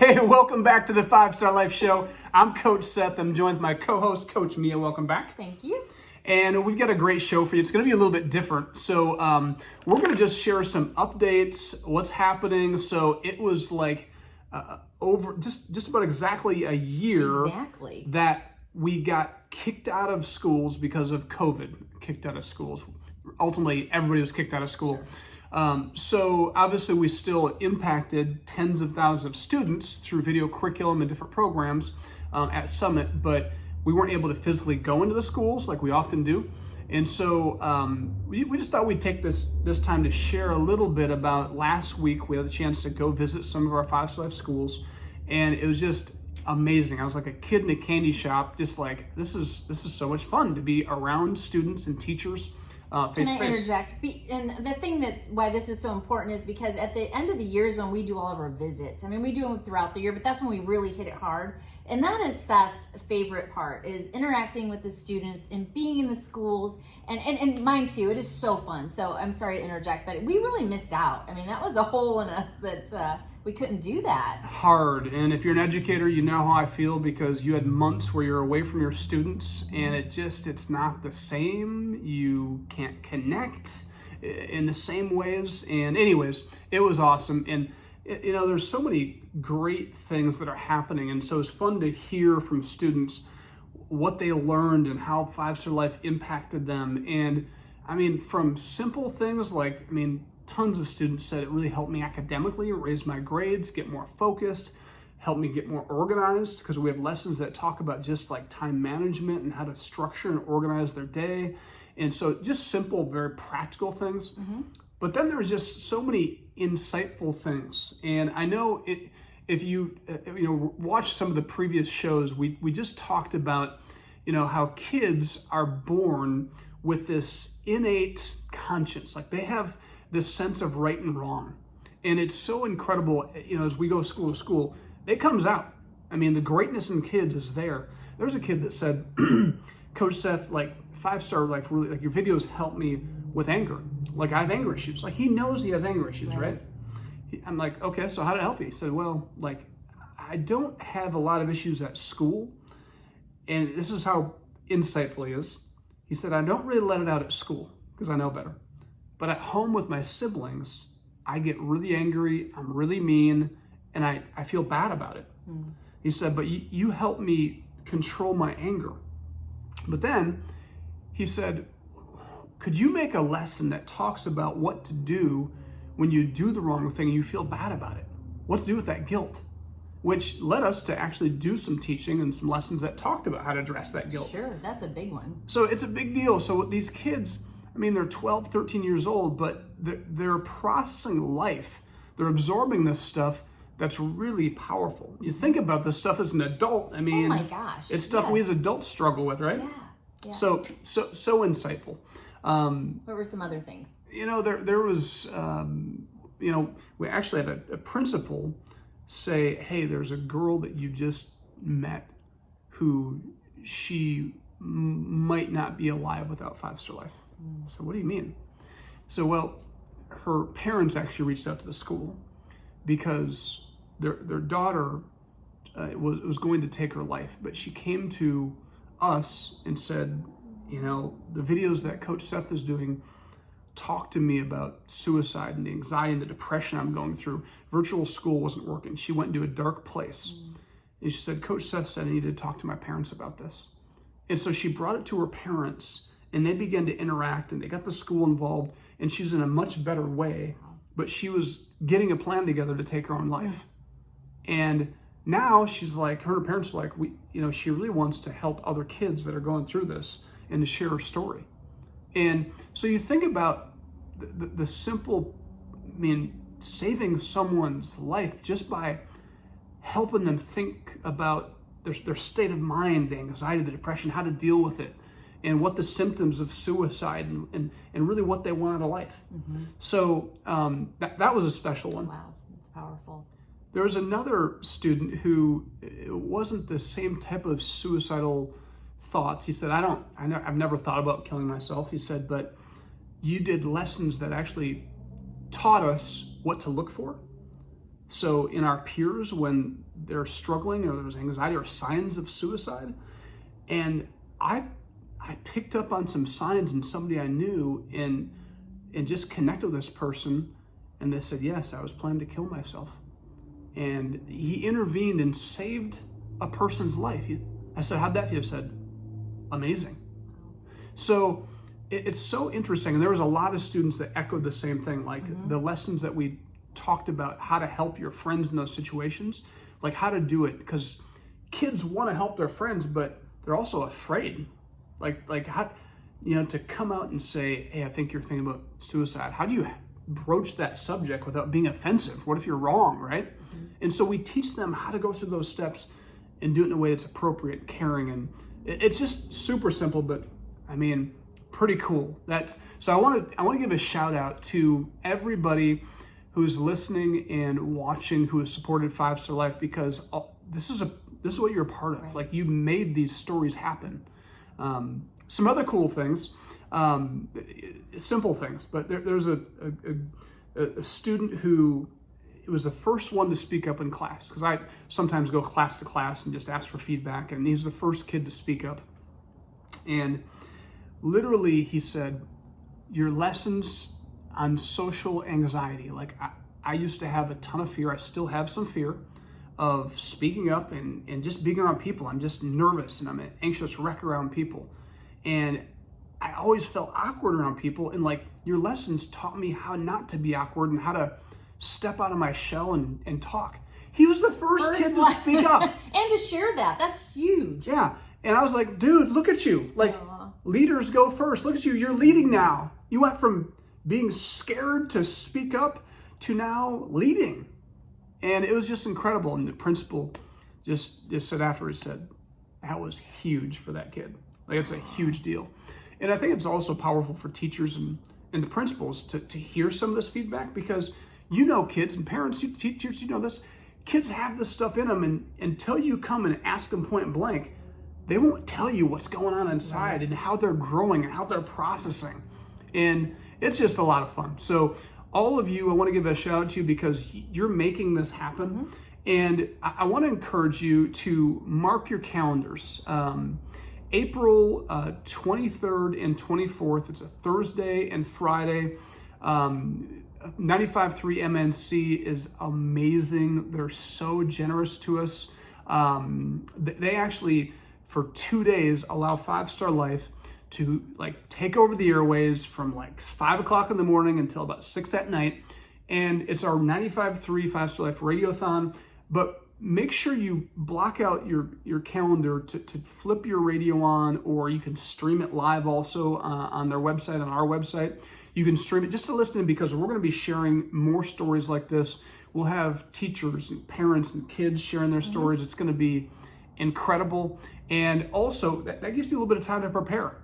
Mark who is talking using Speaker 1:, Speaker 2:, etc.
Speaker 1: Hey, welcome back to the 5-Star Life Show. I'm Coach Seth. I'm joined with my co-host, Coach Mia. Welcome back.
Speaker 2: Thank you.
Speaker 1: And we've got a great show for you. It's going to be a little bit different. So we're going to just share some updates, what's happening. So it was like over just about exactly a year that we got kicked out of schools because of COVID. Kicked out of schools. Ultimately, everybody was kicked out of school.
Speaker 2: Sure.
Speaker 1: So obviously we still impacted tens of thousands of students through video curriculum and different programs at Summit, but we weren't able to physically go into the schools like we often do. And so we just thought we'd take this time to share a little bit about last week. We had the chance to go visit some of our 5-Star Life schools, and it was just amazing. I was like a kid in a candy shop, just like, this is so much fun to be around students and teachers.
Speaker 2: Can I interject? And the thing that's why this is so important is because at the end of the years when we do all of our visits, I mean, we do them throughout the year, but that's when we really hit it hard. And that is Seth's favorite part, is interacting with the students and being in the schools. And mine too, it is so fun. So I'm sorry to interject, but we really missed out. I mean, that was a hole in us that we couldn't do that.
Speaker 1: Hard. And if you're an educator, you know how I feel, because you had months where you're away from your students and it's not the same. You can't connect in the same ways. And anyways, it was awesome. And you know, there's so many great things that are happening. And so it's fun to hear from students what they learned and how 5-Star Life impacted them. And I mean, from simple things like, tons of students said it really helped me academically, raise my grades, get more focused, help me get more organized, because we have lessons that talk about just like time management and how to structure and organize their day. And so just simple, very practical things. Mm-hmm. But then there's just so many insightful things. And I know if you watch some of the previous shows, we just talked about, how kids are born with this innate conscience. Like they have this sense of right and wrong. And it's so incredible, as we go school to school, it comes out. I mean, the greatness in kids is there. There's a kid that said, Coach Seth, like 5-Star Life, really, like your videos help me with anger. Like I have anger issues. Like he knows he has anger issues, right? I'm like, okay, so how did it help you? He said, well, like I don't have a lot of issues at school. And this is how insightful he is. He said, I don't really let it out at school because I know better. But at home with my siblings, I get really angry, I'm really mean, and I feel bad about it. Mm. He said, but you help me control my anger. But then he said, could you make a lesson that talks about what to do when you do the wrong thing and you feel bad about it? What to do with that guilt? Which led us to actually do some teaching and some lessons that talked about how to address that guilt.
Speaker 2: Sure, that's a big one.
Speaker 1: So it's a big deal. So these kids, they're 12, 13 years old, but they're processing life. They're absorbing this stuff that's really powerful. You think about this stuff as an adult.
Speaker 2: Oh my gosh.
Speaker 1: It's stuff we as adults struggle with, right?
Speaker 2: Yeah.
Speaker 1: So insightful.
Speaker 2: What were some other things?
Speaker 1: There was, we actually had a principal say, hey, there's a girl that you just met who she might not be alive without 5-Star Life. So what do you mean? So, well, her parents actually reached out to the school because their daughter was going to take her life, but she came to us and said, the videos that Coach Seth is doing talk to me about suicide and the anxiety and the depression I'm going through. Virtual school wasn't working. She went into a dark place. And she said, Coach Seth said I needed to talk to my parents about this. And so she brought it to her parents, and they began to interact, and they got the school involved, and she's in a much better way. But she was getting a plan together to take her own life. And now she's like, her and her parents are like, she really wants to help other kids that are going through this and to share her story. And so you think about the simple, saving someone's life just by helping them think about their state of mind, the anxiety, the depression, how to deal with it, and what the symptoms of suicide and really what they want out of life. Mm-hmm. So that was a special one.
Speaker 2: Wow, that's powerful.
Speaker 1: There was another student who it wasn't the same type of suicidal thoughts. He said, I've never thought about killing myself. He said, but you did lessons that actually taught us what to look for. So in our peers, when they're struggling or there's anxiety or signs of suicide, and I picked up on some signs in somebody I knew and just connected with this person, and they said, yes, I was planning to kill myself. And he intervened and saved a person's life. I said, how'd that feel? He said, amazing. So it's so interesting. And there was a lot of students that echoed the same thing, like the lessons that we talked about, how to help your friends in those situations, like how to do it. Because kids want to help their friends, but they're also afraid. Like how, to come out and say, hey, I think you're thinking about suicide. How do you broach that subject without being offensive? What if you're wrong, right? And so we teach them how to go through those steps and do it in a way that's appropriate, caring, and it's just super simple, but I mean, pretty cool. So I want to give a shout out to everybody who's listening and watching, who has supported 5-Star Life, because this is what you're a part of. Right. Like, you made these stories happen. Some other cool things, simple things, but there's a student who was the first one to speak up in class, because I sometimes go class to class and just ask for feedback, and he's the first kid to speak up. And literally he said, your lessons on social anxiety, like I used to have a ton of fear. I still have some fear of speaking up and just being around people. I'm just nervous and I'm an anxious wreck around people. And I always felt awkward around people. And like, your lessons taught me how not to be awkward and how to step out of my shell and talk. He was the first kid to speak up.
Speaker 2: And to share that. That's huge.
Speaker 1: Yeah. And I was like, dude, look at you. Like, leaders go first. Look at you. You're leading now. You went from being scared to speak up to now leading. And it was just incredible. And the principal just said afterwards, said, that was huge for that kid. Like, it's a huge deal. And I think it's also powerful for teachers and the principals to hear some of this feedback, because kids and parents, teachers, this, kids have this stuff in them, and until you come and ask them point blank, they won't tell you what's going on inside and how they're growing and how they're processing. And it's just a lot of fun. So all of you, I want to give a shout out to you, because you're making this happen. And I want to encourage you to mark your calendars. April 23rd and 24th, it's a Thursday and Friday. 95.3 MNC is amazing. They're so generous to us. They actually, for 2 days, allow 5-Star Life to take over the airways from 5 o'clock in the morning until about 6 at night. And it's our 95.3 5-Star Life Radiothon. But make sure you block out your calendar to flip your radio on, or you can stream it live also on their website, on our website. You can stream it just to listen, because we're going to be sharing more stories like this. We'll have teachers and parents and kids sharing their stories. It's going to be incredible. And also, that gives you a little bit of time to prepare.